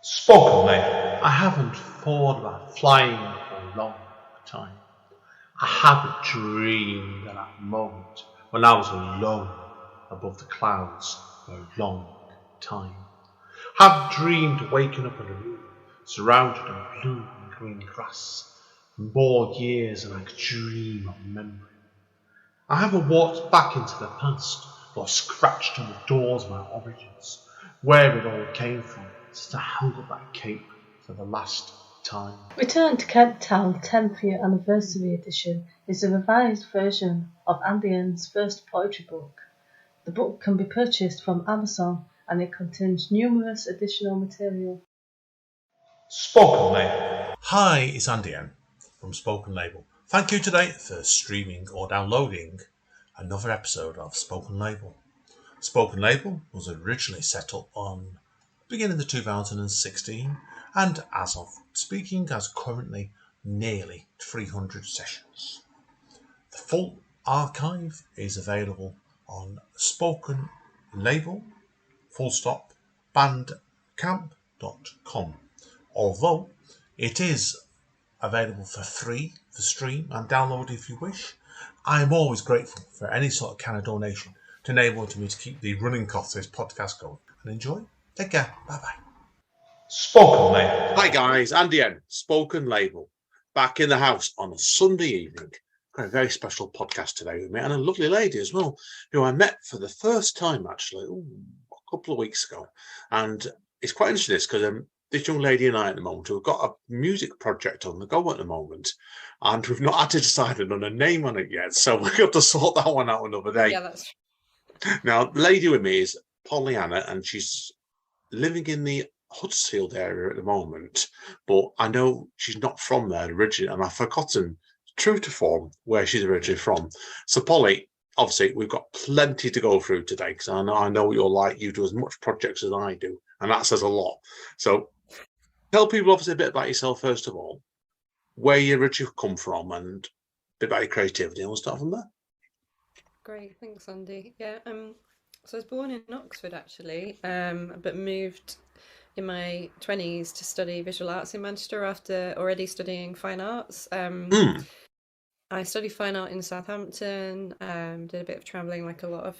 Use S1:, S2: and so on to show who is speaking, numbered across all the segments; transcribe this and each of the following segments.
S1: Spoken Labour. I haven't thought about flying for a long time. I haven't dreamed of that moment when I was alone above the clouds for a long time. I haven't dreamed of waking up in a room surrounded in blue and green grass for more years than I could dream of remembering. I haven't walked back into the past or scratched on the doors of my origins, where it all came from, since I held up that cape for the last time.
S2: Return to Kent Town 10th Year Anniversary Edition is a revised version of Andy N's first poetry book. The book can be purchased from Amazon and it contains numerous additional material.
S1: Spoken Label. Hi, it's Andy N from Spoken Label. Thank you today for streaming or downloading another episode of Spoken Label. Spoken Label was originally set up on beginning of 2016 and as of speaking has currently nearly 300 sessions. The full archive is available on Spoken Label bandcamp.com. Although it is available for free for stream and download if you wish, I am always grateful for any sort of kind of donation to enable me to keep the running costs of this podcast going. And enjoy. Take care. Bye bye. Spoken Label.
S3: Hi guys, Andy N, Spoken Label, back in the house on a Sunday evening. Got a very special podcast today with me and a lovely lady as well, who I met for the first time actually a couple of weeks ago. And it's quite interesting because this young lady and I at the moment have got a music project on the go at the moment, and we've not had to decide on a name on it yet, so we've got to sort that one out another day.
S4: Yeah, that's
S3: Now, the lady with me is Pollyanna, and she's living in the Huddersfield area at the moment, but I know she's not from there originally, and I've forgotten, true to form, where she's originally from. So, Polly, obviously, we've got plenty to go through today, because I know what you're like. You do as much projects as I do, and that says a lot. So, tell people obviously a bit about yourself first of all, where you originally come from, and a bit about your creativity, and we'll start from there.
S4: great. Thanks, Andy. Yeah, so I was born in Oxford actually, but moved in my 20s to study visual arts in Manchester after already studying fine arts. I studied fine art in Southampton, did a bit of travelling like a lot of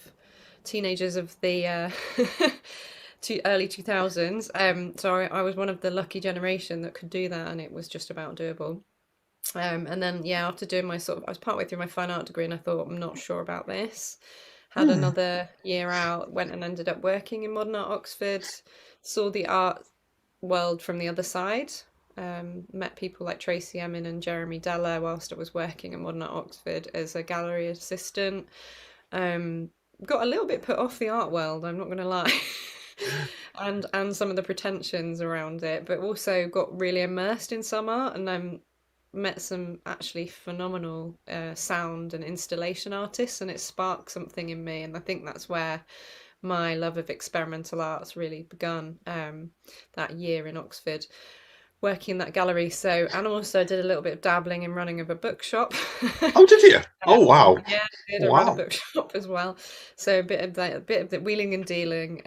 S4: teenagers of the early 2000s. So I was one of the lucky generation that could do that, and it was just about doable. And then, yeah, after doing I was partway through my fine art degree and I thought, I'm not sure about this. Had another year out, went and ended up working in Modern Art Oxford, saw the art world from the other side, met people like Tracy Emin and Jeremy Deller whilst I was working at Modern Art Oxford as a gallery assistant. Got a little bit put off the art world, I'm not going to lie. and some of the pretensions around it, but also got really immersed in some art, and met some actually phenomenal sound and installation artists, and it sparked something in me, and I think that's where my love of experimental arts really begun, that year in Oxford working in that gallery. So, and also did a little bit of dabbling in running of a bookshop.
S3: Oh, did you? Oh, wow.
S4: Yeah, I did run a bookshop as well. So a bit of the wheeling and dealing,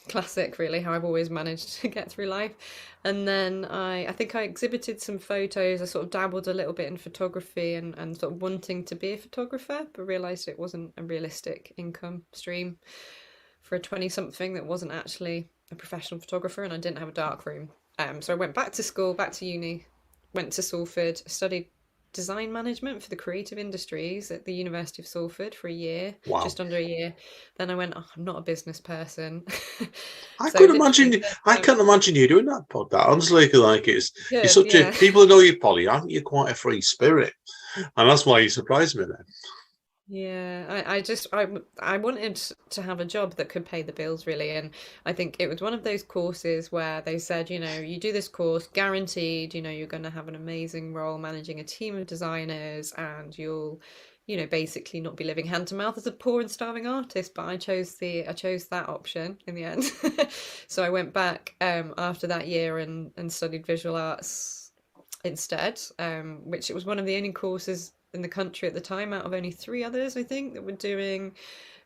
S4: classic really, how I've always managed to get through life. And then I think I exhibited some photos. I sort of dabbled a little bit in photography and sort of wanting to be a photographer, but realised it wasn't a realistic income stream for a 20-something that wasn't actually a professional photographer, and I didn't have a darkroom. So I went back to school, back to uni, went to Salford, studied design management for the creative industries at the University of Salford for a year, just under a year. Then I went, I'm not a business person.
S3: I couldn't imagine you doing that pod. That honestly, like you're such a people who know you, Polly. I think you're quite a free spirit, and that's why you surprised me then.
S4: Yeah, I wanted to have a job that could pay the bills really, and I think it was one of those courses where they said, you do this course guaranteed, you're going to have an amazing role managing a team of designers, and you'll basically not be living hand to mouth as a poor and starving artist. But I chose that option in the end. So I went back after that year and studied visual arts instead, which it was one of the only courses in the country at the time, out of only 3 others, I think, that were doing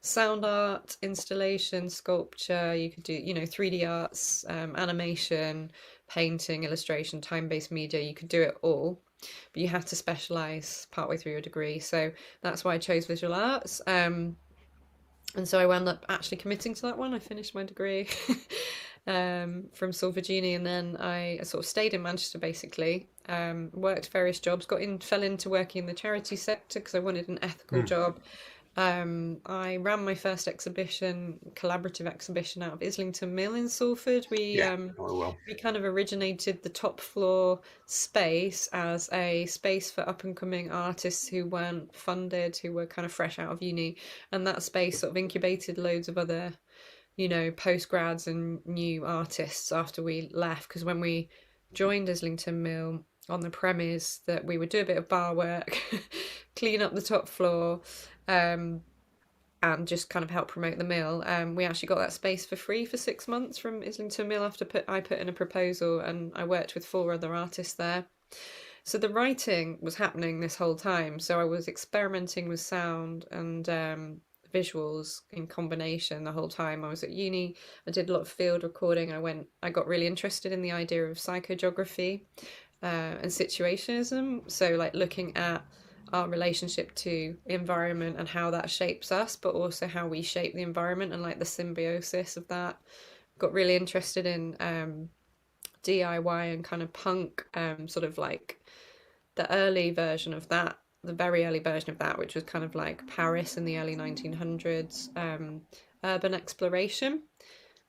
S4: sound art, installation, sculpture. You could do, 3D arts, animation, painting, illustration, time-based media. You could do it all, but you have to specialize partway through your degree. So that's why I chose visual arts. And so I wound up actually committing to that one. I finished my degree from Salford Uni, and then I sort of stayed in Manchester basically. Worked various jobs, fell into working in the charity sector because I wanted an ethical job. I ran my first collaborative exhibition out of Islington Mill in Salford. We kind of originated the top floor space as a space for up and coming artists who weren't funded, who were kind of fresh out of uni, and that space sort of incubated loads of other, post grads and new artists after we left. Because when we joined Islington Mill, on the premise that we would do a bit of bar work, clean up the top floor, and just kind of help promote the mill. We actually got that space for free for 6 months from Islington Mill after I put in a proposal, and I worked with 4 other artists there. So the writing was happening this whole time. So I was experimenting with sound and visuals in combination the whole time I was at uni. I did a lot of field recording. I got really interested in the idea of psychogeography and situationism. So like looking at our relationship to environment and how that shapes us, but also how we shape the environment and like the symbiosis of that. Got really interested in DIY and kind of punk, sort of like the early version of that, the very early version of that, which was kind of like Paris in the early 1900s, urban exploration.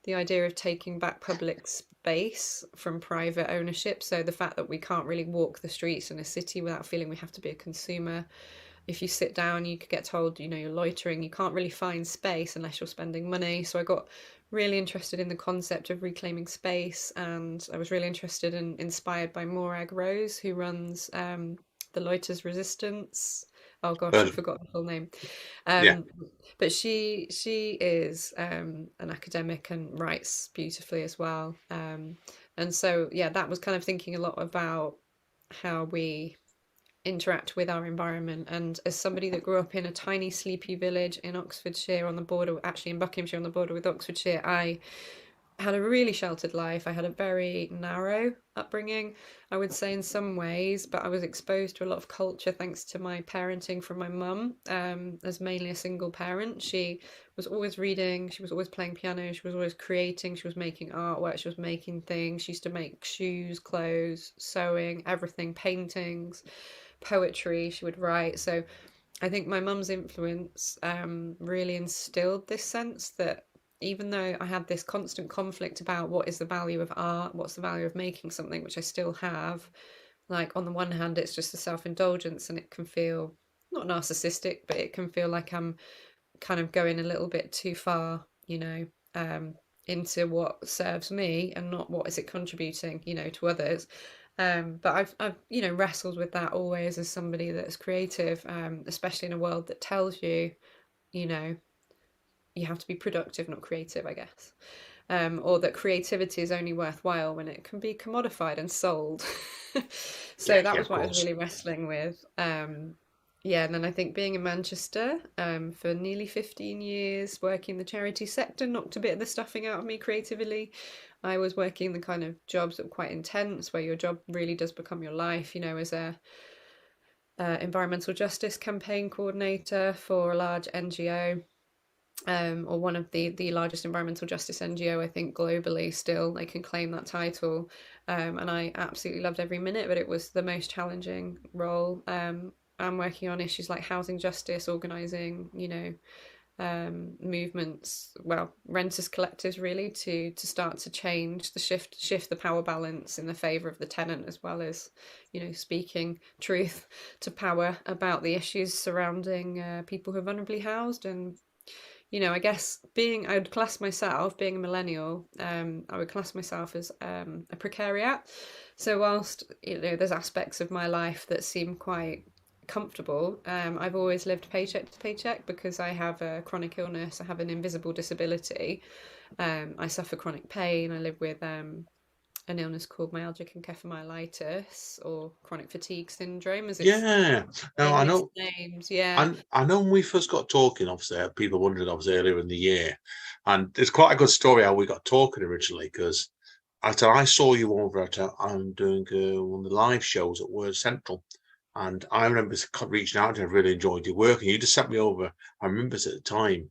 S4: The idea of taking back public space from private ownership. So the fact that we can't really walk the streets in a city without feeling we have to be a consumer. If you sit down, you could get told, you're loitering. You can't really find space unless you're spending money. So I got really interested in the concept of reclaiming space, and I was really interested and inspired by Morag Rose, who runs the Loiters Resistance. Oh gosh, I forgot the full name. But she is an academic and writes beautifully as well. And so that was kind of thinking a lot about how we interact with our environment. And as somebody that grew up in a tiny sleepy village in Oxfordshire on the border, actually in Buckinghamshire on the border with Oxfordshire, I had a really sheltered life. I had a very narrow upbringing, I would say, in some ways, but I was exposed to a lot of culture thanks to my parenting from my mum, as mainly a single parent. She was always reading, she was always playing piano, she was always creating, she was making artwork, she was making things. She used to make shoes, clothes, sewing, everything, paintings, poetry, she would write. So I think my mum's influence really instilled this sense that even though I had this constant conflict about what is the value of art, what's the value of making something, which I still have, like on the one hand, it's just a self-indulgence and it can feel not narcissistic, but it can feel like I'm kind of going a little bit too far, into what serves me and not what is it contributing, to others. But I've wrestled with that always as somebody that's creative, especially in a world that tells you, you have to be productive, not creative, I guess. Or that creativity is only worthwhile when it can be commodified and sold. So that was what I was really wrestling with. And then I think being in Manchester for nearly 15 years, working in the charity sector, knocked a bit of the stuffing out of me creatively. I was working the kind of jobs that were quite intense, where your job really does become your life, as a environmental justice campaign coordinator for a large NGO. Or one of the largest environmental justice NGO, I think, globally still. They can claim that title. And I absolutely loved every minute, but it was the most challenging role. I'm working on issues like housing justice, organising, movements, renters collectives really, to start to change shift the power balance in the favour of the tenant, as well as, speaking truth to power about the issues surrounding people who are vulnerably housed. And I guess I would class myself, being a millennial, I would class myself as a precariat. So whilst, there's aspects of my life that seem quite comfortable, I've always lived paycheck to paycheck because I have a chronic illness, I have an invisible disability, I suffer chronic pain, I live with an illness called myalgic encephalomyelitis, or chronic fatigue syndrome, as it's
S3: Yeah. No, I
S4: layman's
S3: know.
S4: names. Yeah,
S3: I know when we first got talking, obviously, people wondered, obviously, earlier in the year. And it's quite a good story how we got talking originally, because I saw you over at, I'm doing one of the live shows at Word Central. And I remember reaching out to you, I really enjoyed your work. And you just sent me over, I remember at the time,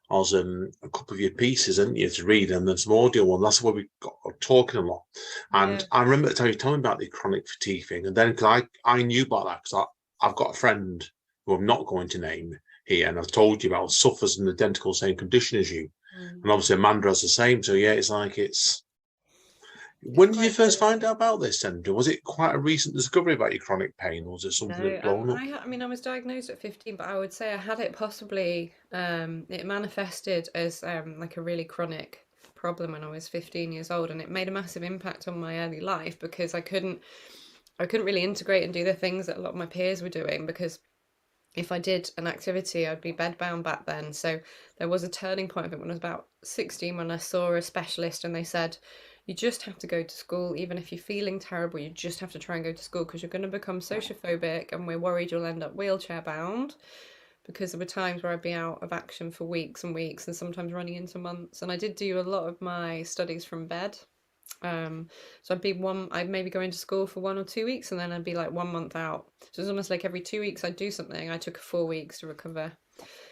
S3: I was a couple of your pieces, didn't you, to read, and then some audio one. That's where we got talking a lot. And
S4: yeah,
S3: I remember at the time you told me about the chronic fatigue thing, and then because I knew about that because I've got a friend who I'm not going to name here, and I've told you about suffers an identical same condition as you,
S4: mm.
S3: and obviously Amanda has the same. So yeah, it's like it's.
S4: It's
S3: When did you
S4: quite
S3: first find out about this, then? Was it quite a recent discovery about your chronic pain, or was it something
S4: no.
S3: that blown up?
S4: I mean, I was diagnosed at 15, but I would say I had it possibly. It manifested as like a really chronic problem when I was 15 years old, and it made a massive impact on my early life because I couldn't really integrate and do the things that a lot of my peers were doing, because if I did an activity, I'd be bedbound back then. So there was a turning point of it when I was about 16, when I saw a specialist and they said, you just have to go to school. Even if you're feeling terrible, you just have to try and go to school, because you're going to become sociophobic and we're worried you'll end up wheelchair bound. Because there were times where I'd be out of action for weeks and weeks, and sometimes running into months. And I did do a lot of my studies from bed. So I'd maybe go into school for 1 or 2 weeks, and then I'd be like 1 month out. So it was almost like every 2 weeks I'd do something. I took 4 weeks to recover.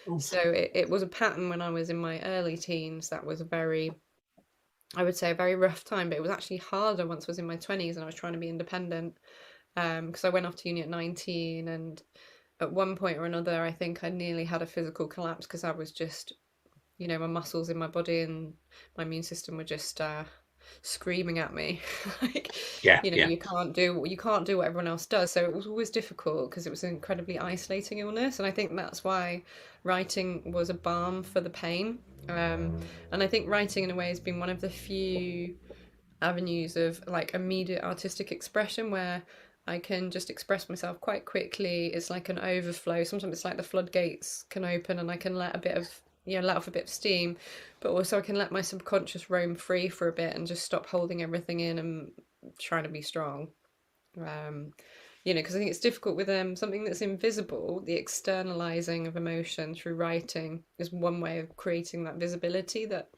S3: Oh,
S4: So it was a pattern when I was in my early teens. That was I would say, a very rough time, but it was actually harder once I was in my 20s and I was trying to be independent. Because I went off to uni at 19, and at one point or another, I think I nearly had a physical collapse because I was just, my muscles in my body and my immune system were just screaming at me like,
S3: yeah, yeah,
S4: you can't do what everyone else does. So it was always difficult because it was an incredibly isolating illness, and I think that's why writing was a balm for the pain. And I think writing in a way has been one of the few avenues of like immediate artistic expression where I can just express myself quite quickly. It's like an overflow. Sometimes it's like the floodgates can open and I can let off a bit of steam, but also I can let my subconscious roam free for a bit and just stop holding everything in and trying to be strong. Um, because I think it's difficult with something that's invisible. The externalizing of emotion through writing is one way of creating that visibility that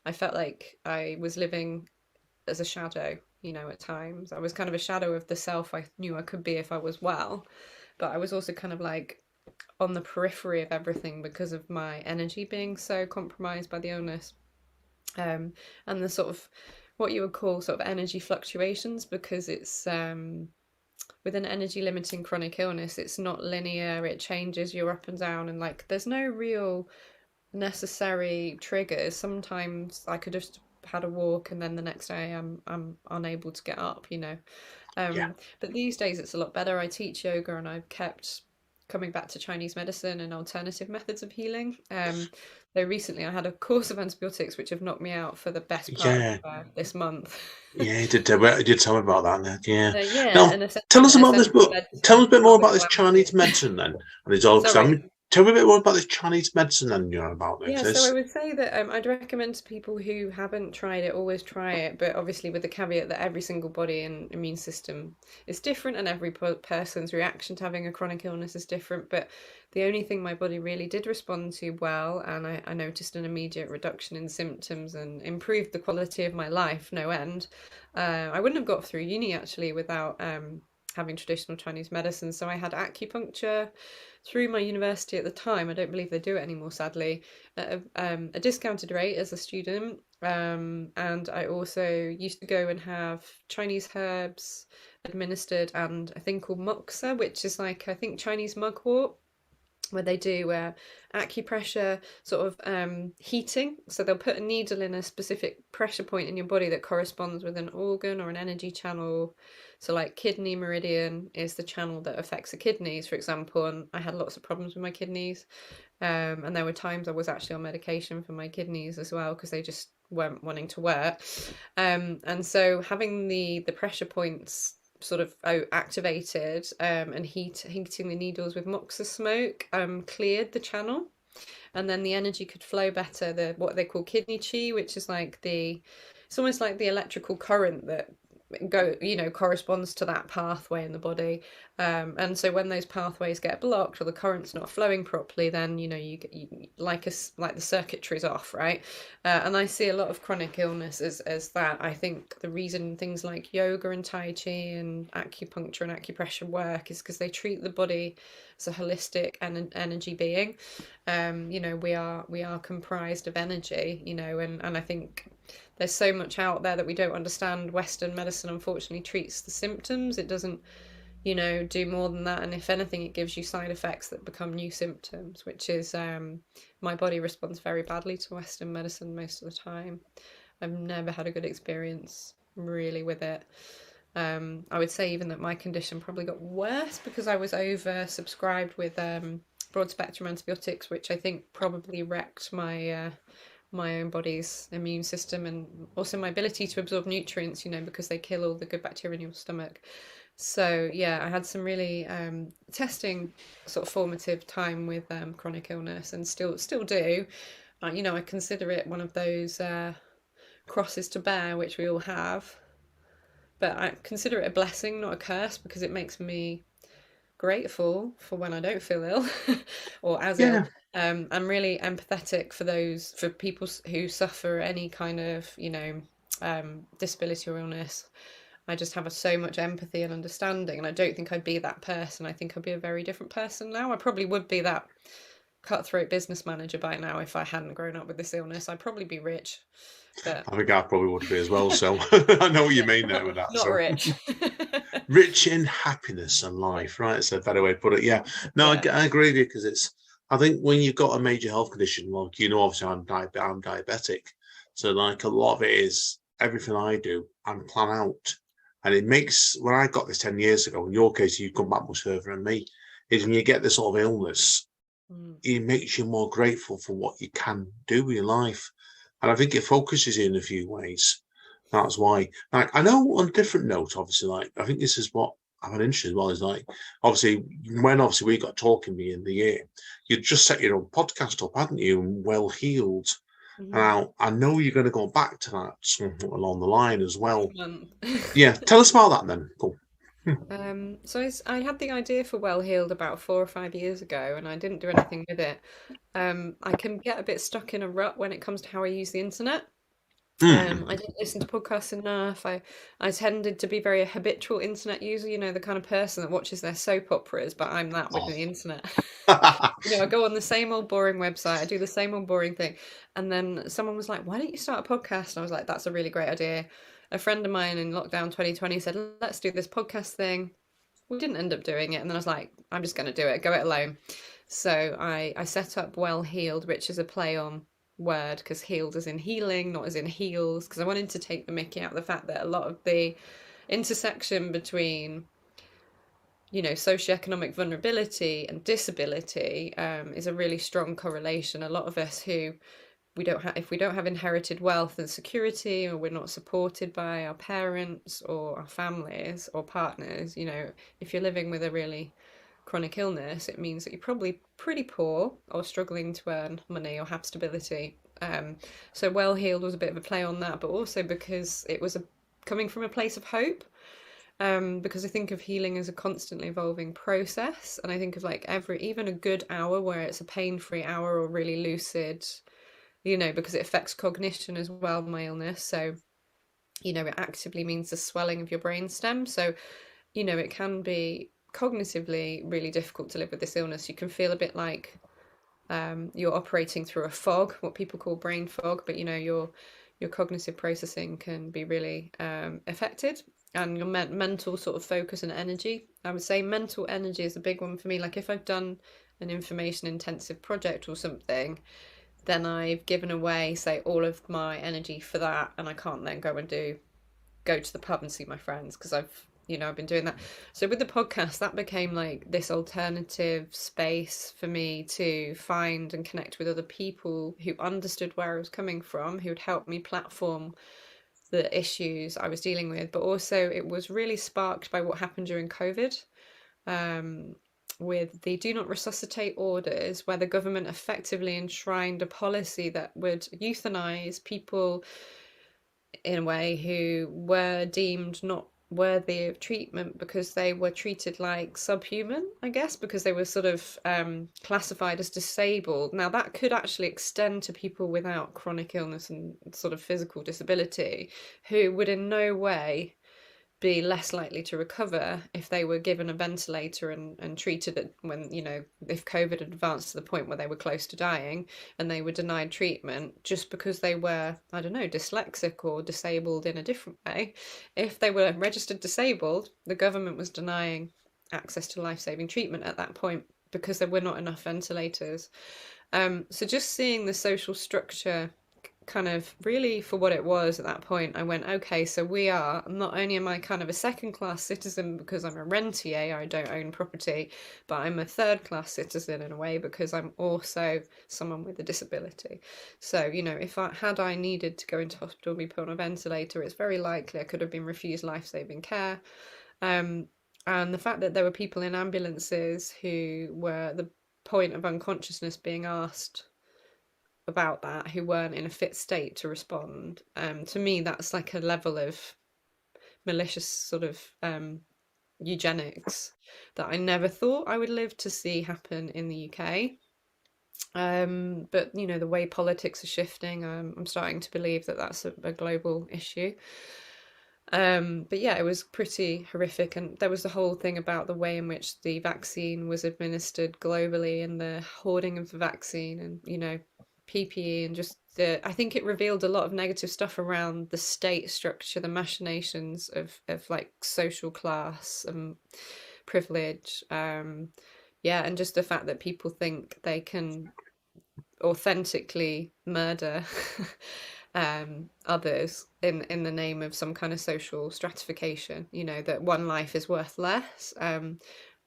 S4: I felt like I was living as a shadow, at times. I was kind of a shadow of the self I knew I could be if I was well, but I was also kind of like on the periphery of everything because of my energy being so compromised by the illness. And the sort of what you would call sort of energy fluctuations, because it's with an energy limiting chronic illness, it's not linear, it changes, you're up and down, and like there's no real necessary triggers. Sometimes I could just had a walk and then the next day I'm unable to get up.
S3: yeah,
S4: But these days it's a lot better. I teach yoga and I've kept coming back to Chinese medicine and alternative methods of healing. Though recently I had a course of antibiotics which have knocked me out for the best part
S3: yeah.
S4: of this month.
S3: Yeah, you did tell me about that. Then. Yeah.
S4: Yeah,
S3: Now,
S4: and
S3: tell us about this
S4: essentially
S3: book.
S4: led
S3: Tell us
S4: to
S3: a bit
S4: a
S3: more
S4: quick
S3: about this Chinese
S4: collapse.
S3: medicine then. And it's all because
S4: Sorry.
S3: tell me a bit more about this Chinese medicine then. About
S4: Yeah, so I
S3: this.
S4: would say that I'd recommend to people who haven't tried it, always try it, but obviously with the caveat that every single body and immune system is different, and every person's reaction to having a chronic illness is different. But the only thing my body really did respond to well, and I noticed an immediate reduction in symptoms and improved the quality of my life, no end. I wouldn't have got through uni actually without having traditional Chinese medicine. So I had acupuncture through my university at the time. I don't believe they do it anymore, sadly, at a discounted rate as a student. And I also used to go and have Chinese herbs administered, and a thing called moxa, which is like, I think, Chinese mugwort, where they do acupressure sort of heating. So they'll put a needle in a specific pressure point in your body that corresponds with an organ or an energy channel. So like kidney meridian is the channel that affects the kidneys, for example, and I had lots of problems with my kidneys. And there were times I was actually on medication for my kidneys as well because they just weren't wanting to work. And so having the pressure points sort of activated and heating the needles with moxa smoke cleared the channel, and then the energy could flow better. The what they call kidney chi, which is like the it's almost like the electrical current that corresponds to that pathway in the body. And so when those pathways get blocked or the current's not flowing properly, then you like the circuitry's off, right? And I see a lot of chronic illness as that. I think the reason things like yoga and tai chi and acupuncture and acupressure work is because they treat the body as a holistic and energy being. We are comprised of energy, and I think there's so much out there that we don't understand. Western medicine unfortunately treats the symptoms. It doesn't, do more than that. And if anything, it gives you side effects that become new symptoms, which is my body responds very badly to Western medicine most of the time. I've never had a good experience really with it. I would say even that my condition probably got worse because I was oversubscribed with broad spectrum antibiotics, which I think probably wrecked my own body's immune system and also my ability to absorb nutrients, because they kill all the good bacteria in your stomach. So yeah, I had some really testing sort of formative time with chronic illness and still do. I consider it one of those crosses to bear, which we all have. But I consider it a blessing, not a curse, because it makes me grateful for when I don't feel ill or as ill. I'm really empathetic for people who suffer any kind of, disability or illness. I just have so much empathy and understanding, and I don't think I'd be that person. I think I'd be a very different person now. I probably would be that cutthroat business manager by now if I hadn't grown up with this illness. I'd probably be rich. But
S3: I think I probably would be as well. So I know what you mean there with that.
S4: Not rich.
S3: Rich in happiness and life, right? It's a better way to put it. Yeah. No,
S4: Yeah.
S3: I agree with you because I think when you've got a major health condition, like, obviously I'm diabetic. So like a lot of it is everything I do and plan out. And it makes, when I got this 10 years ago, in your case, you've come back much further than me, is when you get this sort of illness, it makes you more grateful for what you can do with your life. And I think it focuses you in a few ways. That's why, like, I know on a different note, obviously, like, I think this is what I'm interested as well, is like, obviously, when we got talking me in the year, you just set your own podcast up, hadn't you? Well Healed. Now, I know you're going to go back to that somewhat along the line as well. Yeah, tell us about that then, Paul.
S4: So I had the idea for Well Healed about 4 or 5 years ago, and I didn't do anything with it. I can get a bit stuck in a rut when it comes to how I use the internet. I didn't listen to podcasts enough. I tended to be very a habitual internet user, the kind of person that watches their soap operas, but I'm that with the internet. I go on the same old boring website, I do the same old boring thing. And then someone was like, why don't you start a podcast? And I was like, that's a really great idea. A friend of mine in lockdown 2020 said, let's do this podcast thing. We didn't end up doing it. And then I was like, I'm just going to do it, go it alone. So I set up Well Healed, which is a play on word, because healed as in healing, not as in heels, because I wanted to take the mickey out of the fact that a lot of the intersection between socioeconomic vulnerability and disability is a really strong correlation. A lot of us who if we don't have inherited wealth and security, or we're not supported by our parents or our families or partners, if you're living with a really chronic illness, it means that you're probably pretty poor or struggling to earn money or have stability. So Well Healed was a bit of a play on that, but also because it was coming from a place of hope. Because I think of healing as a constantly evolving process, and I think of like even a good hour where it's a pain-free hour or really lucid, because it affects cognition as well, my illness. So, it actively means the swelling of your brainstem. So, it can be cognitively really difficult to live with this illness. You can feel a bit like you're operating through a fog, what people call brain fog, but your cognitive processing can be really affected, and your mental sort of focus and energy. I would say mental energy is a big one for me. Like if I've done an information intensive project or something, then I've given away, say, all of my energy for that, and I can't then go to the pub and see my friends because I've been doing that. So with the podcast, that became like this alternative space for me to find and connect with other people who understood where I was coming from, who'd help me platform the issues I was dealing with. But also it was really sparked by what happened during COVID, with the do not resuscitate orders, where the government effectively enshrined a policy that would euthanize people in a way, who were deemed not worthy of treatment because they were treated like subhuman, I guess, because they were sort of classified as disabled. Now, that could actually extend to people without chronic illness and sort of physical disability, who would in no way be less likely to recover if they were given a ventilator and treated it when, you know, if COVID had advanced to the point where they were close to dying and they were denied treatment just because they were, I don't know, dyslexic or disabled in a different way. If they were registered disabled, the government was denying access to life-saving treatment at that point because there were not enough ventilators. So just seeing the social structure kind of really for what it was at that point, I went, okay, so we are, not only am I kind of a second class citizen because I'm a rentier, I don't own property, but I'm a third class citizen in a way because I'm also someone with a disability. So, you know, if I needed to go into hospital and be put on a ventilator, it's very likely I could have been refused life-saving care. And the fact that there were people in ambulances who were at the point of unconsciousness being asked about that, who weren't in a fit state to respond, to me that's like a level of malicious sort of eugenics that I never thought I would live to see happen in the UK. But you know, the way politics are shifting, I'm starting to believe that that's a global issue. But yeah, it was pretty horrific, and there was the whole thing about the way in which the vaccine was administered globally and the hoarding of the vaccine, and you know, PPE, and just I think it revealed a lot of negative stuff around the state structure, the machinations of like social class and privilege. Yeah, and just the fact that people think they can authentically murder others in the name of some kind of social stratification, you know, that one life is worth less.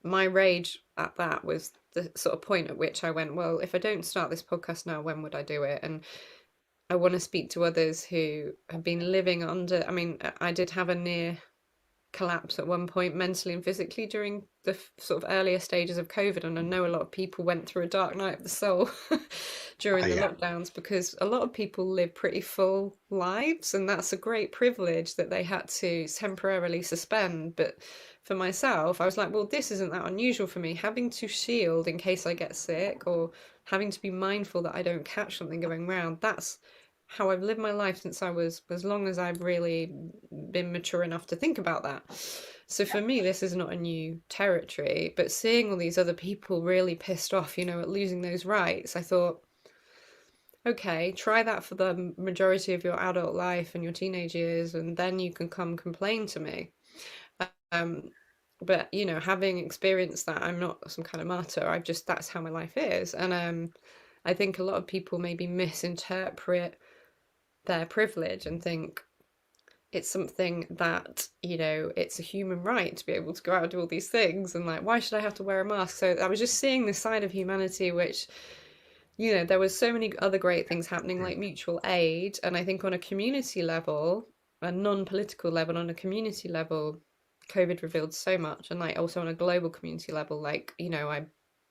S4: My rage at that was the sort of point at which I went, well, if I don't start this podcast now, when would I do it? And I want to speak to others who have been living under, I mean, I did have a near collapse at one point mentally and physically during the sort of earlier stages of COVID, and I know a lot of people went through a dark night of the soul during the lockdowns, because a lot of people live pretty full lives, and that's a great privilege that they had to temporarily suspend. But for myself, I was like, well, this isn't that unusual for me, having to shield in case I get sick, or having to be mindful that I don't catch something going round. That's how I've lived my life since I was, as long as I've really been mature enough to think about that. So for me, this is not a new territory, but seeing all these other people really pissed off, you know, at losing those rights, I thought, okay, try that for the majority of your adult life and your teenage years, and then you can come complain to me. But you know, having experienced that, I'm not some kind of martyr. I've just, that's how my life is. And I think a lot of people maybe misinterpret their privilege and think it's something that, you know, it's a human right to be able to go out and do all these things, and like, why should I have to wear a mask? So I was just seeing this side of humanity, which, you know, there was so many other great things happening, like mutual aid. And I think on a community level, a non-political level, on a community level, COVID revealed so much. And like also on a global community level, like, you know, I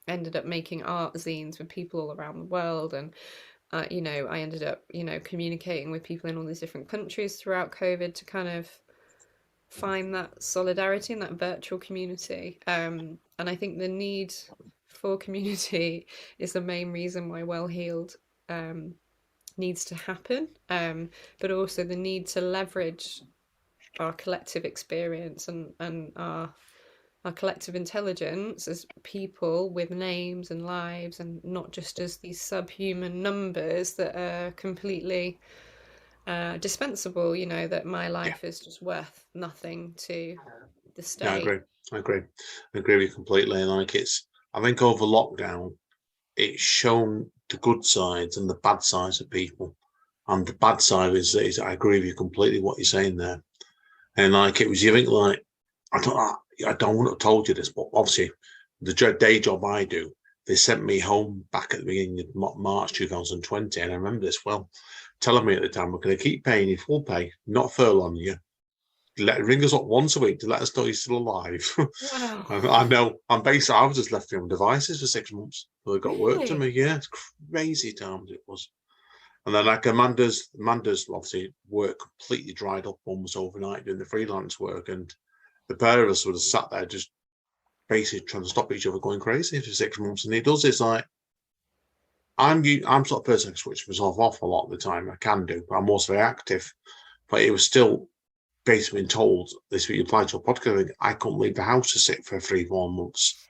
S4: ended up making art zines with people all around the world, and you know, I ended up, you know, communicating with people in all these different countries throughout COVID to kind of find that solidarity in that virtual community. And I think the need for community is the main reason why Well-Healed needs to happen, but also the need to leverage our collective experience and our collective intelligence as people with names and lives, and not just as these subhuman numbers that are completely dispensable, you know, that my life is just worth nothing to the state.
S3: Yeah, I agree with you completely. Like, I think over lockdown, it's shown the good sides and the bad sides of people. And the bad side is I agree with you completely what you're saying there. And like, it was, you think, like, I don't want to have told you this, but obviously the day job I do, they sent me home back at the beginning of March 2020, and I remember this well, telling me at the time, we're going to keep paying you full pay, not furloughing you. Ring us up once a week to let us know you're still alive.
S4: Wow.
S3: I know. I was just left on devices for 6 months. So they got work to me. Yeah, it's crazy times it was. And then like Amanda's obviously work completely dried up almost overnight doing the freelance work, and the pair of us would have sat there just basically trying to stop each other going crazy for 6 months. And he does this like I'm sort of person who switch myself off a lot of the time. I can do, but I'm also very active. But it was still basically being told this week applied to a podcast. I couldn't leave the house to sit for 3-4 months.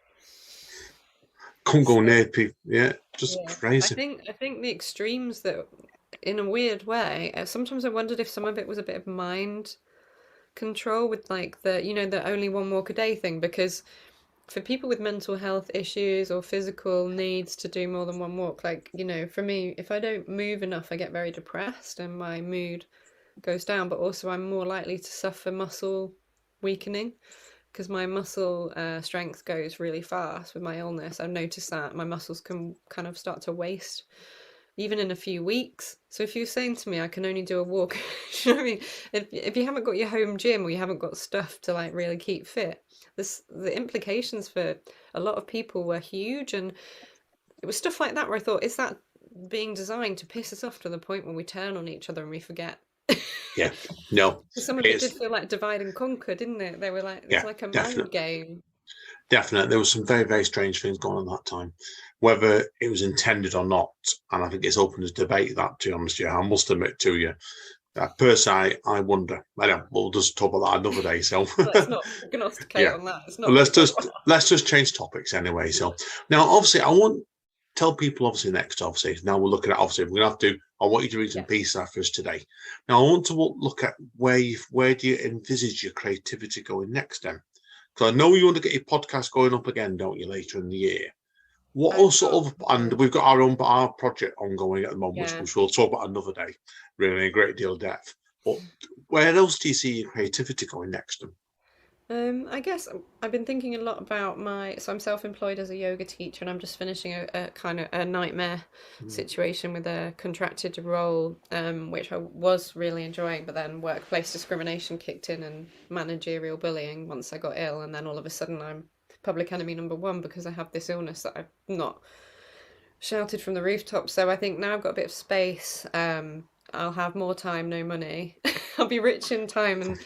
S3: Couldn't go near people. Yeah, just crazy.
S4: I think the extremes that, in a weird way, sometimes I wondered if some of it was a bit of mind control with like the only one walk a day thing, because for people with mental health issues or physical needs to do more than one walk, like, for me, if I don't move enough, I get very depressed and my mood goes down, but also I'm more likely to suffer muscle weakening because my muscle strength goes really fast with my illness. I've noticed that my muscles can kind of start to waste even in a few weeks. So if you're saying to me I can only do a walk, you know what I mean? If you haven't got your home gym or you haven't got stuff to like really keep fit, the implications for a lot of people were huge. And it was stuff like that where I thought, is that being designed to piss us off to the point where we turn on each other and we forget?
S3: Yeah, no,
S4: Some of it did feel like divide and conquer, didn't it? They were like, it's like a mind game.
S3: Definitely. There were some very, very strange things going on that time, whether it was intended or not. And I think it's open to debate that, to be honest with you. I must admit to you, personally, I wonder. I know we'll just talk about that another day. So
S4: let's not prognosticate on that. It's not.
S3: Let's just change topics anyway. So now, obviously, I want tell people next. Obviously, now we're looking at we're gonna have to. I want you to read some pieces after us today. Now, I want to look at where do you envisage your creativity going next, then? Because I know you want to get your podcast going up again, don't you, later in the year? What else and we've got our project ongoing at the moment, which we'll talk about another day, really in a great deal of depth. But where else do you see your creativity going next?
S4: I guess I've been thinking a lot about so I'm self-employed as a yoga teacher, and I'm just finishing a kind of a nightmare situation with a contracted role, which I was really enjoying, but then workplace discrimination kicked in and managerial bullying once I got ill, and then all of a sudden I'm public enemy number one because I have this illness that I've not shouted from the rooftop. So I think now I've got a bit of space. I'll have more time, no money. I'll be rich in time and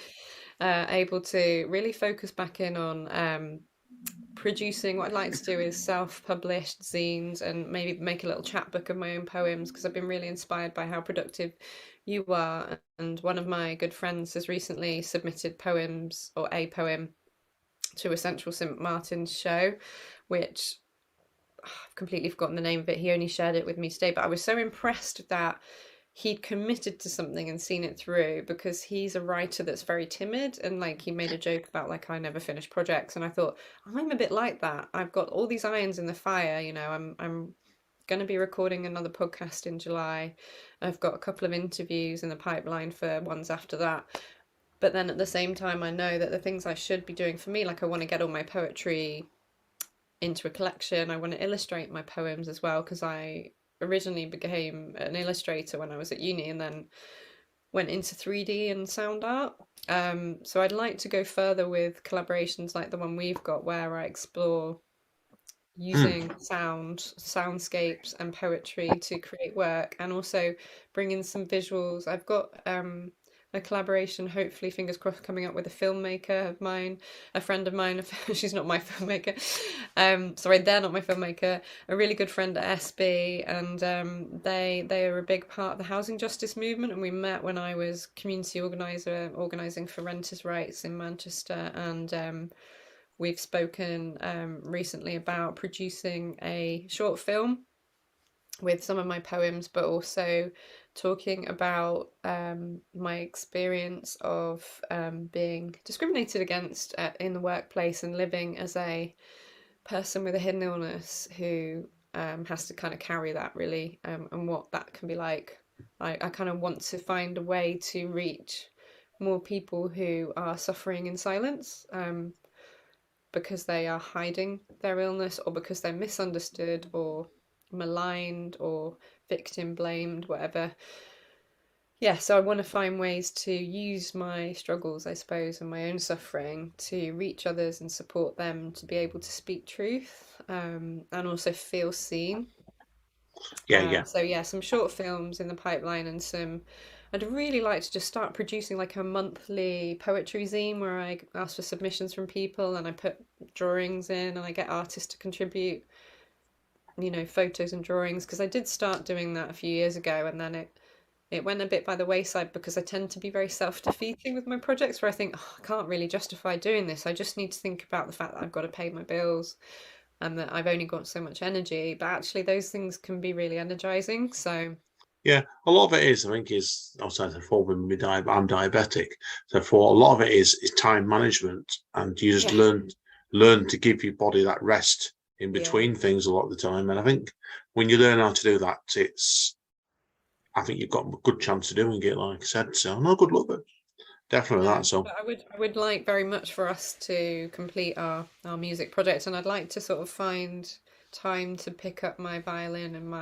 S4: able to really focus back in on producing. What I'd like to do is self-published zines and maybe make a little chapbook of my own poems, because I've been really inspired by how productive you are. And one of my good friends has recently submitted poems, or a poem, to Essential St. Martin's show, which I've completely forgotten the name of it. He only shared it with me today, but I was so impressed that he'd committed to something and seen it through, because he's a writer that's very timid, and like he made a joke about like I never finish projects, and I thought I'm a bit like that. I've got all these irons in the fire, I'm going to be recording another podcast in July. I've got a couple of interviews in the pipeline for ones after that. But then at the same time, I know that the things I should be doing for me, like I want to get all my poetry into a collection. I want to illustrate my poems as well, because I originally became an illustrator when I was at uni and then went into 3D and sound art. So I'd like to go further with collaborations like the one we've got, where I explore using soundscapes and poetry to create work, and also bring in some visuals. I've got a collaboration, hopefully, fingers crossed, coming up with a filmmaker of mine, a friend of mine. She's not my filmmaker. Sorry, they're not my filmmaker. A really good friend at SB, and they are a big part of the housing justice movement. And we met when I was community organizer, organising for renters' rights in Manchester, and we've spoken recently about producing a short film with some of my poems, but also talking about my experience of being discriminated against in the workplace, and living as a person with a hidden illness who has to kind of carry that, really, and what that can be like. I kind of want to find a way to reach more people who are suffering in silence, because they are hiding their illness, or because they're misunderstood or maligned or victim blamed, whatever. Yeah, so I want to find ways to use my struggles, I suppose, and my own suffering to reach others and support them to be able to speak truth, and also feel seen.
S3: Yeah.
S4: So yeah, some short films in the pipeline, and I'd really like to just start producing like a monthly poetry zine where I ask for submissions from people and I put drawings in and I get artists to contribute, photos and drawings, because I did start doing that a few years ago, and then it went a bit by the wayside because I tend to be very self-defeating with my projects, where I think, oh, I can't really justify doing this. I just need to think about the fact that I've got to pay my bills and that I've only got so much energy. But actually, those things can be really energizing. So
S3: Yeah, a lot of it is, I think, is outside of for women, I'm diabetic. So for a lot of it is time management, and you just
S4: yeah,
S3: learn to give your body that rest in
S4: yeah.
S3: between things a lot of the time. And I think when you learn how to do that, I think you've got a good chance of doing it, like I said. So no, good luck with it. Definitely
S4: No,
S3: that. So
S4: but I would like very much for us to complete our music project, and I'd like to sort of find time to pick up my violin and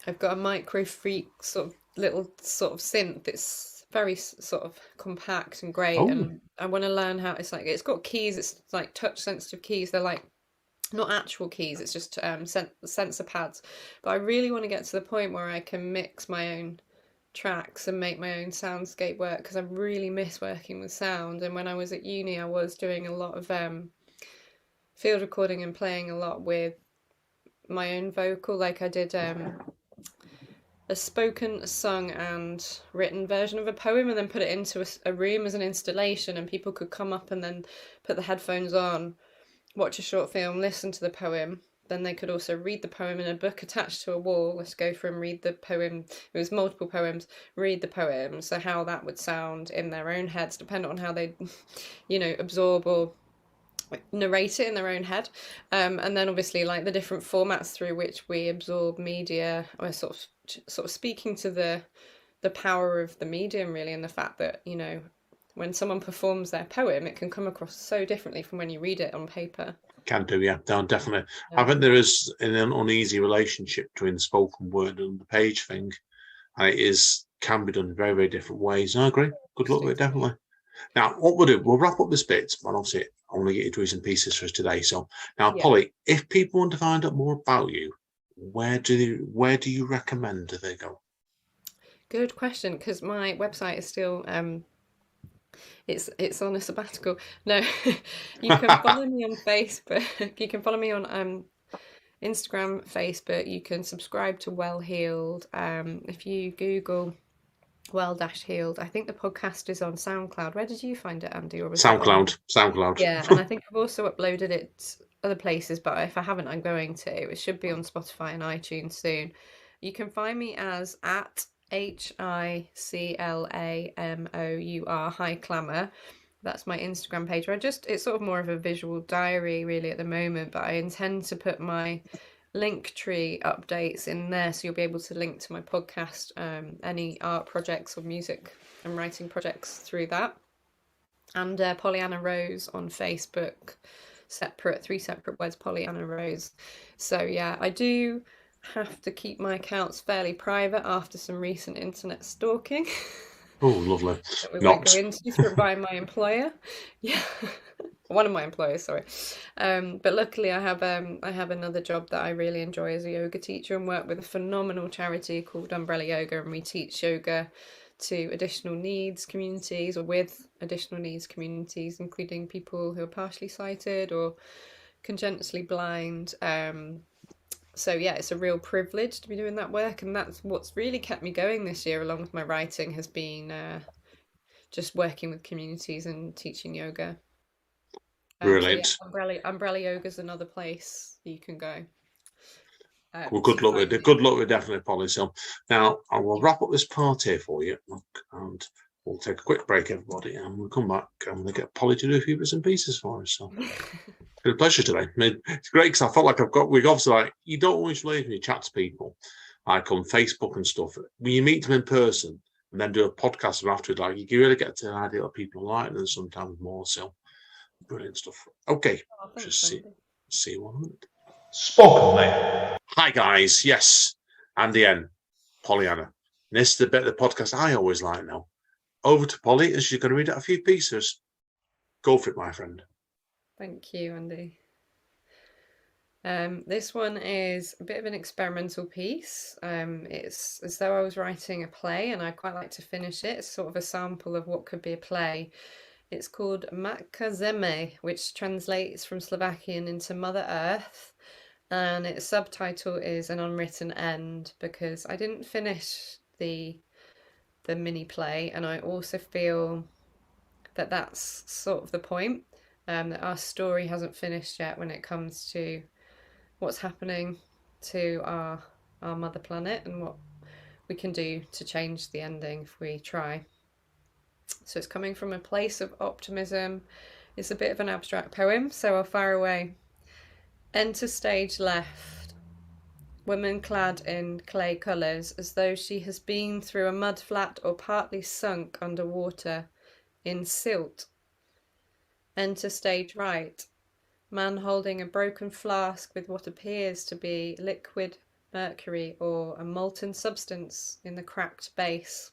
S4: I've got a micro freak sort of little sort of synth. It's very sort of compact and great,
S3: oh,
S4: and I want to learn how it's got keys. It's like touch sensitive keys. They're like not actual keys. It's just sensor pads. But I really want to get to the point where I can mix my own tracks and make my own soundscape work, because I really miss working with sound. And when I was at uni, I was doing a lot of field recording and playing a lot with my own vocal. Like I did a spoken, sung, and written version of a poem, and then put it into a room as an installation, and people could come up and then put the headphones on, watch a short film, listen to the poem. Then they could also read the poem in a book attached to a wall. Let's go through and read the poem. It was multiple poems, read the poem. So how that would sound in their own heads, depending on how they, absorb or narrate it in their own head. And then obviously like the different formats through which we absorb media, or sort of speaking to the power of the medium, really, and the fact that, when someone performs their poem, it can come across so differently from when you read it on paper.
S3: can do, yeah, no, definitely. I think there is an uneasy relationship between the spoken word and the page thing, and can be done in very, very different ways. I agree. Good luck with it, definitely. Now, what we'll do, we'll wrap up this bit, and obviously I want to get you to do some pieces for us today. So now,
S4: Yeah.
S3: Polly, if people want to find out more about you, where do you recommend they go?
S4: Good question, because my website is still it's on a sabbatical. No, you can follow me on Facebook. You can follow me on Instagram, Facebook. You can subscribe to Well Healed. If you Google Well-Healed, I think the podcast is on SoundCloud. Where did you find it, Andy? Or was that on?
S3: SoundCloud.
S4: Yeah, and I think I've also uploaded it other places, but if I haven't, I'm going to. It should be on Spotify and iTunes soon. You can find me as at HICLAMOUR High Clamor. That's my Instagram page. It's sort of more of a visual diary really at the moment, but I intend to put my Linktree updates in there, so you'll be able to link to my podcast, any art projects or music and writing projects through that. And Pollyanna Rose on Facebook, three separate words, Pollyanna Rose. So yeah, I do have to keep my accounts fairly private after some recent internet stalking.
S3: Oh, lovely.
S4: That we won't go into by my employer. Yeah. One of my employers, sorry. But luckily I have another job that I really enjoy as a yoga teacher, and work with a phenomenal charity called Umbrella Yoga, and we teach yoga to additional needs communities, or with additional needs communities, including people who are partially sighted or congenitally blind. So yeah, it's a real privilege to be doing that work, and that's what's really kept me going this year, along with my writing, has been just working with communities and teaching yoga.
S3: Brilliant.
S4: So yeah, Umbrella Yoga is another place you can go.
S3: Well, good luck with it. Good luck with definitely, Polly. So now I will wrap up this part here for you, and we'll take a quick break, everybody, and we'll come back and we'll get Polly to do a few bits and pieces for us. So it's been a pleasure today. I mean, it's great because I felt like we've obviously, like, you don't always leave when you chat to people, like on Facebook and stuff. When you meet them in person and then do a podcast afterwards, like, you can really get to an idea of people like them sometimes more. So brilliant stuff. Okay, just see 1 minute.
S1: Spoken, mate.
S3: Hi guys, yes, Andy N, Pollyanna. This is the bit of the podcast I always like now. Over to Polly, as she's going to read out a few pieces. Go for it, my friend.
S4: Thank you, Andy. This one is a bit of an experimental piece. It's as though I was writing a play, and I'd quite like to finish it. It's sort of a sample of what could be a play. It's called Makkazeme, which translates from Slovakian into Mother Earth, and its subtitle is An Unwritten End, because I didn't finish the mini play, and I also feel that that's sort of the point, that our story hasn't finished yet when it comes to what's happening to our mother planet and what we can do to change the ending if we try. So it's coming from a place of optimism. It's a bit of an abstract poem, so I'll fire away. Enter stage left. Woman clad in clay colours, as though she has been through a mud flat or partly sunk under water in silt. Enter stage right. Man holding a broken flask with what appears to be liquid mercury or a molten substance in the cracked base.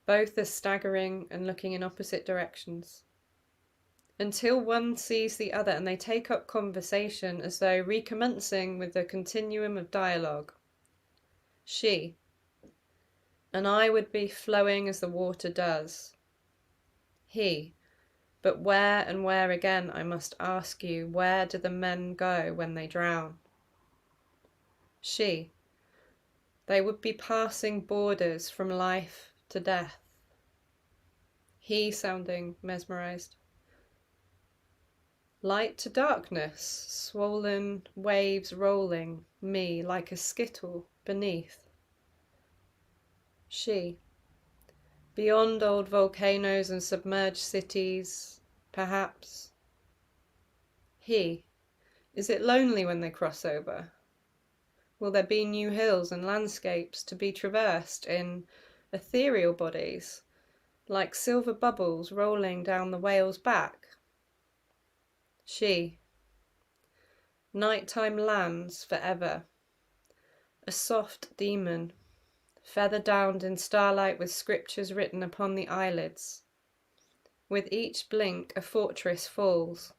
S4: Both are staggering and looking in opposite directions, until one sees the other and they take up conversation as though recommencing with the continuum of dialogue. She: and I would be flowing as the water does. He: but where and where again, I must ask you, where do the men go when they drown? She: they would be passing borders from life to death. He, sounding mesmerized: light to darkness, swollen waves rolling, me like a skittle beneath. She: beyond old volcanoes and submerged cities, perhaps. He: is it lonely when they cross over? Will there be new hills and landscapes to be traversed in ethereal bodies, like silver bubbles rolling down the whale's back? She: nighttime lands forever. A soft demon, feather-downed in starlight with scriptures written upon the eyelids. With each blink a fortress falls.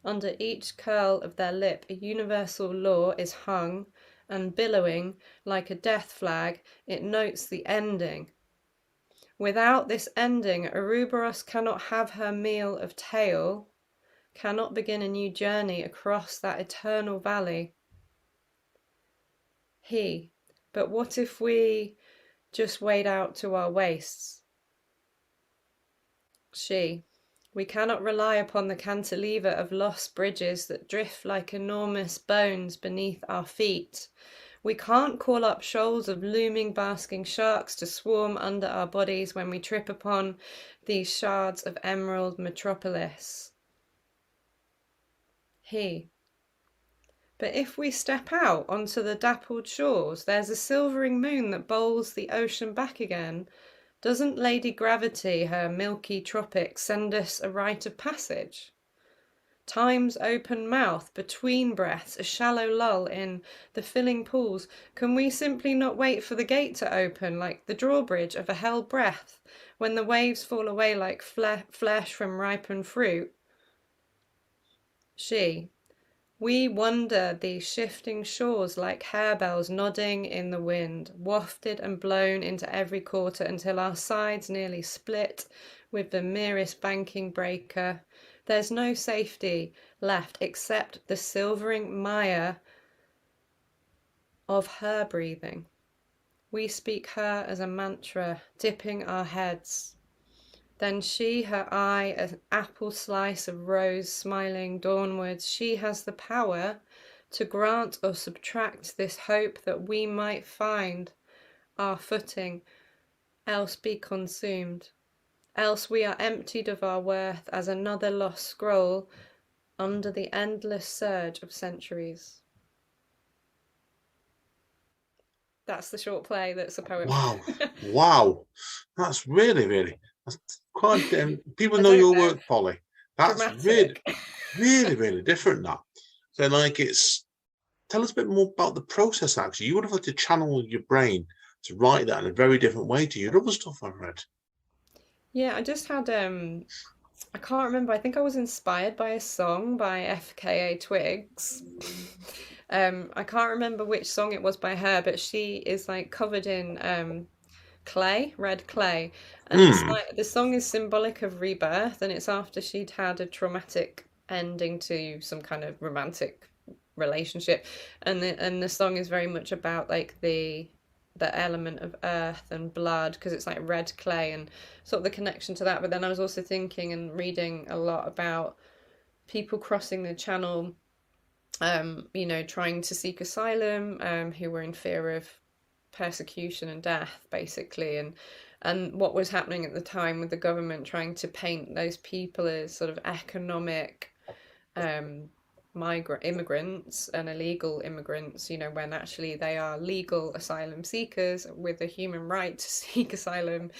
S4: Under each curl of their lip a universal law is hung, and billowing like a death flag it notes the ending. Without this ending Ouroboros cannot have her meal of tale, cannot begin a new journey across that eternal valley. He: but what if we just wade out to our waists? She: we cannot rely upon the cantilever of lost bridges that drift like enormous bones beneath our feet. We can't call up shoals of looming basking sharks to swarm under our bodies when we trip upon these shards of emerald metropolis. He: but if we step out onto the dappled shores, there's a silvering moon that bowls the ocean back again. Doesn't Lady Gravity, her milky tropics, send us a rite of passage? Time's open mouth, between breaths, a shallow lull in the filling pools. Can we simply not wait for the gate to open, like the drawbridge of a hell breath, when the waves fall away like flesh from ripened fruit? She: we wander these shifting shores like harebells nodding in the wind, wafted and blown into every quarter until our sides nearly split with the merest banking breaker. There's no safety left except the silvering mire of her breathing. We speak her as a mantra, dipping our heads. Then she, her eye an apple slice of rose smiling dawnwards, she has the power to grant or subtract this hope that we might find our footing, else be consumed. Else we are emptied of our worth as another lost scroll under the endless surge of centuries. That's the short play that's a poem.
S3: Wow. Wow. That's really, that's quite, people know your work, Polly. That's
S4: dramatic.
S3: really different, that. So, like, tell us a bit more about the process, actually. You would have had to channel your brain to write that in a very different way to your other stuff I've read.
S4: Yeah, I just had I can't remember. I think I was inspired by a song by FKA Twigs. I can't remember which song it was by her, but she is like covered in clay, red clay, and it's
S3: Hmm.
S4: like the song is symbolic of rebirth, and it's after she'd had a traumatic ending to some kind of romantic relationship, and the song is very much about like the element of earth and blood because it's like red clay and sort of the connection to that. But then I was also thinking and reading a lot about people crossing the channel, trying to seek asylum, who were in fear of persecution and death, basically, and what was happening at the time with the government trying to paint those people as sort of economic um, migrant immigrants and illegal immigrants, when actually they are legal asylum seekers with a human right to seek asylum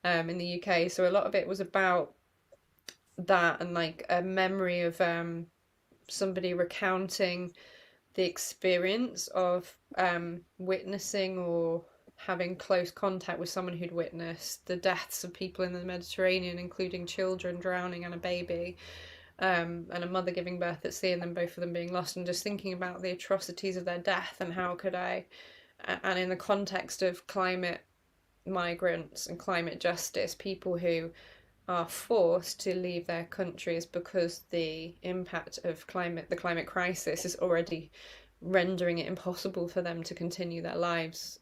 S4: in the UK. So a lot of it was about that and like a memory of somebody recounting the experience of witnessing or having close contact with someone who'd witnessed the deaths of people in the Mediterranean, including children drowning and a baby, and a mother giving birth at sea, and then both of them being lost, and just thinking about the atrocities of their death and how could I, and in the context of climate migrants and climate justice, people who are forced to leave their countries because the impact of the climate crisis is already rendering it impossible for them to continue their lives.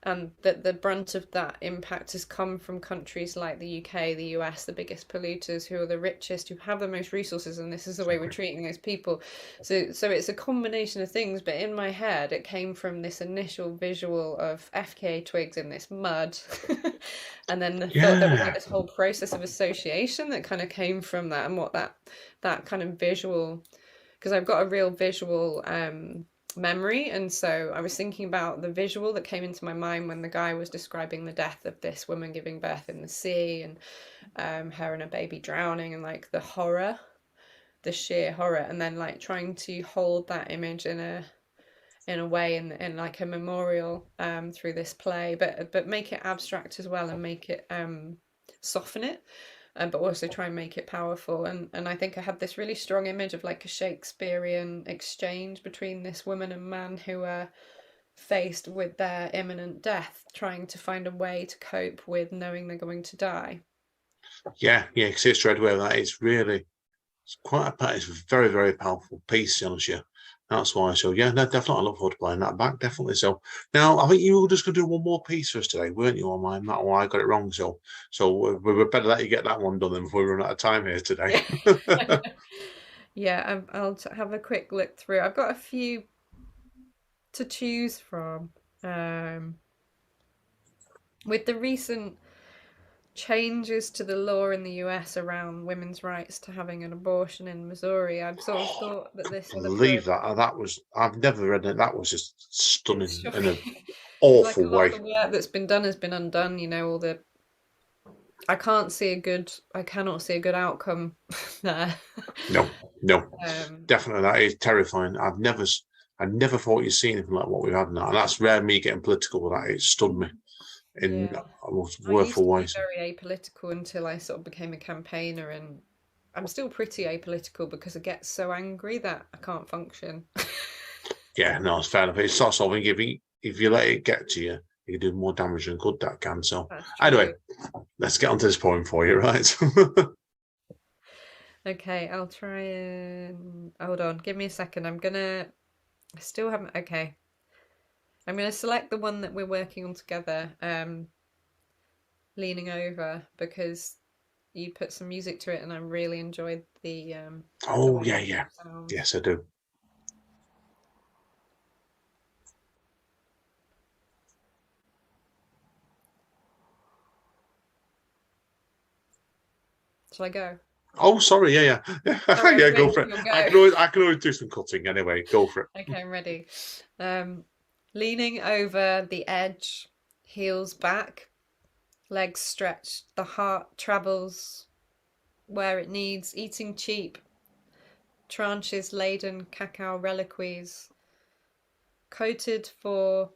S4: And that the brunt of that impact has come from countries like the UK, the US, the biggest polluters, who are the richest, who have the most resources, and this is the way we're treating those people. So it's a combination of things, but in my head, it came from this initial visual of FKA Twigs in this mud, and then the thought there was like
S3: Yeah.
S4: this whole process of association that kind of came from that, and what that kind of visual, because I've got a real visual memory. And so I was thinking about the visual that came into my mind when the guy was describing the death of this woman giving birth in the sea, and her and a baby drowning, and like the horror, the sheer horror, and then like trying to hold that image in a way in like a memorial through this play, but make it abstract as well, and make it soften it, but also try and make it powerful. And I think I had this really strong image of like a Shakespearean exchange between this woman and man who are faced with their imminent death, trying to find a way to cope with knowing they're going to die.
S3: Yeah, yeah, because it's straight away that it's quite it's a very, very powerful piece, to be honest with you. That's why. So yeah, no, definitely, I look forward to playing that back. Definitely. So now I think you were just going to do one more piece for us today, weren't you? On mine, that one I got it wrong. So we better let you get that one done then before we run out of time here today.
S4: Yeah. Yeah, I'll have a quick look through. I've got a few to choose from. Um, with the recent changes to the law in the US around women's rights to having an abortion in Missouri, I've sort of thought that this other
S3: Believe
S4: poem,
S3: that. That was I've never read it. That was just
S4: it's
S3: stunning in an
S4: shocking. Because like
S3: awful
S4: a lot of
S3: way.
S4: the work that's been done has been undone, all the I cannot see a good outcome there.
S3: No, no,
S4: Um,
S3: definitely that is terrifying. I never thought you'd see anything like what we've had now. And that's rare me getting political with that. It stunned me in
S4: yeah.
S3: most
S4: I used
S3: wordful
S4: to be
S3: ways.
S4: very apolitical until I sort of became a campaigner, and I'm still pretty apolitical because I get so angry that I can't function.
S3: Yeah, no, it's fair enough. It's sort of if you let it get to you, you can do more damage than good that can. So
S4: That's
S3: anyway,
S4: true.
S3: let's get onto this poem for you, right?
S4: Okay, I'll try and hold on. Give me a second. I still haven't. Okay, I'm gonna select the one that we're working on together. Leaning over because you put some music to it, and I really enjoyed the
S3: Oh
S4: way
S3: yeah,
S4: it
S3: yeah.
S4: sounds.
S3: Yes, I do.
S4: Shall I go?
S3: Oh, sorry. Yeah, yeah,
S4: Sorry, I was
S3: yeah. Go
S4: waiting
S3: for
S4: for
S3: it.
S4: your
S3: I
S4: go.
S3: can always, I can always do some cutting anyway. Go for it.
S4: Okay, I'm ready. Um, Leaning over the edge, heels back, legs stretched, the heart travels where it needs, eating cheap, tranches laden cacao reliquaries, coated for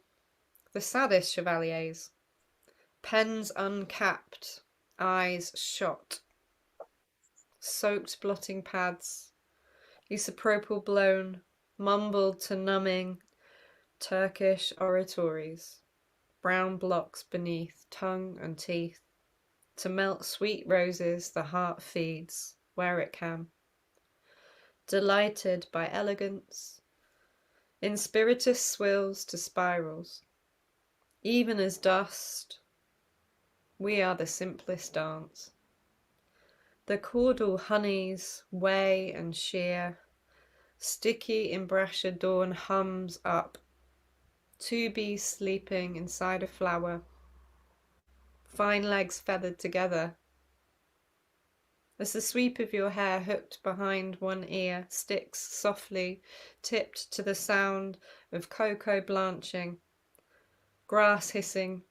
S4: the saddest chevaliers, pens uncapped, eyes shot, soaked blotting pads, isopropyl blown, mumbled to numbing Turkish oratories, brown blocks beneath tongue and teeth, to melt sweet roses the heart feeds where it can. Delighted by elegance, in spiritus swills to spirals, even as dust, we are the simplest dance. The caudal honeys weigh and shear, sticky imbrassia dawn hums up, two bees sleeping inside a flower, fine legs feathered together. As the sweep of your hair hooked behind one ear sticks softly, tipped to the sound of cocoa blanching, grass hissing,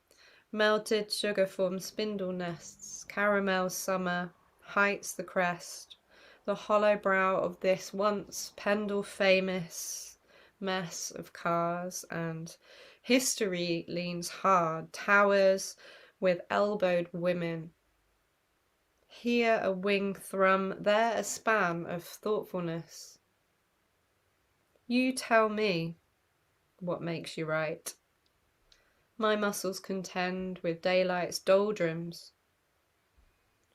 S4: melted sugar forms spindle nests, caramel summer heights the crest, the hollow brow of this once Pendle famous mess of cars, and history leans hard, towers with elbowed women. Here a wing thrum, there a span of thoughtfulness. You tell me what makes you right. My muscles contend with daylight's doldrums.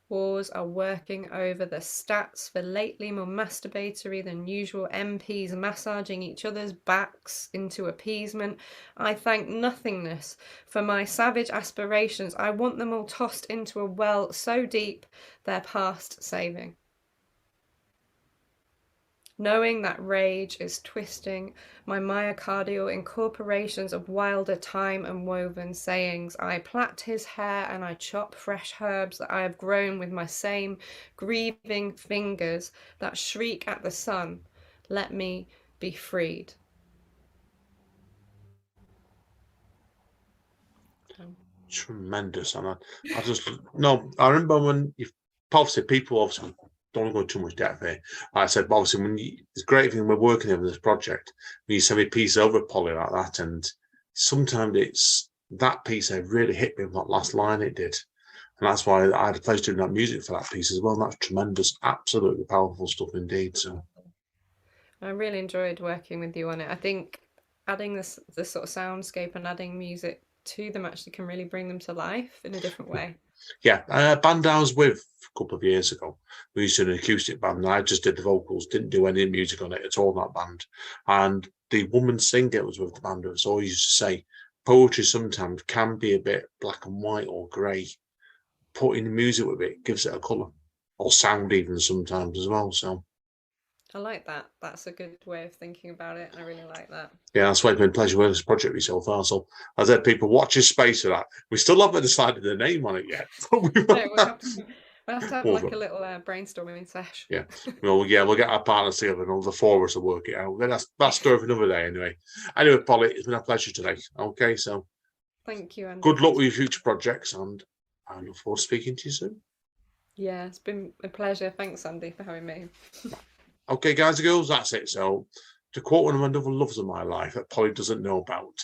S4: Wars are working over the stats for lately more masturbatory than usual MPs massaging each other's backs into appeasement. I thank nothingness for my savage aspirations. I want them all tossed into a well so deep they're past saving. Knowing that rage is twisting my myocardial incorporations of wilder time and woven sayings, I plait his hair and I chop fresh herbs that I have grown with my same grieving fingers that shriek at the sun, let me be freed.
S3: Tremendous. And I remember when obviously people obviously don't want to go into too much depth here. Like I said, but obviously it's great thing we're working on this project. When you send me a piece over, Polly, like that, and sometimes it's that piece that really hit me with that last line it did. And that's why I had a pleasure doing that music for that piece as well. And that's tremendous, absolutely powerful stuff indeed. So
S4: I really enjoyed working with you on it. I think adding this sort of soundscape and adding music to them actually can really bring them to life in a different way.
S3: Yeah, a band I was with a couple of years ago, we used to do an acoustic band, and I just did the vocals, didn't do any music on it at all, that band. And the woman singer was with the band was always used to say, poetry sometimes can be a bit black and white or grey. Putting the music with it gives it a colour, or sound even sometimes as well. So
S4: I like that. That's a good way of thinking about it. I really like that.
S3: yeah, that's why it's been a pleasure working this project with you so far. So as I said, people, watch this space for that. We still haven't decided the name on it yet.
S4: No, we'll have to have like a little brainstorming session.
S3: Yeah, we'll get our partners together and all the four of us to work it out. Then that's story for another day anyway. Anyway, Polly, it's been a pleasure today. Okay, so
S4: thank you, Andy.
S3: Good luck with your future projects, and I look forward to speaking to you soon.
S4: Yeah, it's been a pleasure. Thanks, Andy, for having me.
S3: Okay, guys and girls, that's it. So, to quote one of my other loves of my life that Polly doesn't know about,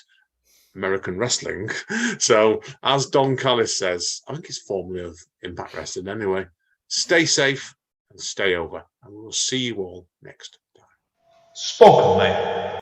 S3: American wrestling. So, as Don Callis says, I think it's formerly of Impact Wrestling anyway, stay safe and stay over. And we'll see you all next time.
S1: Spoken, mate.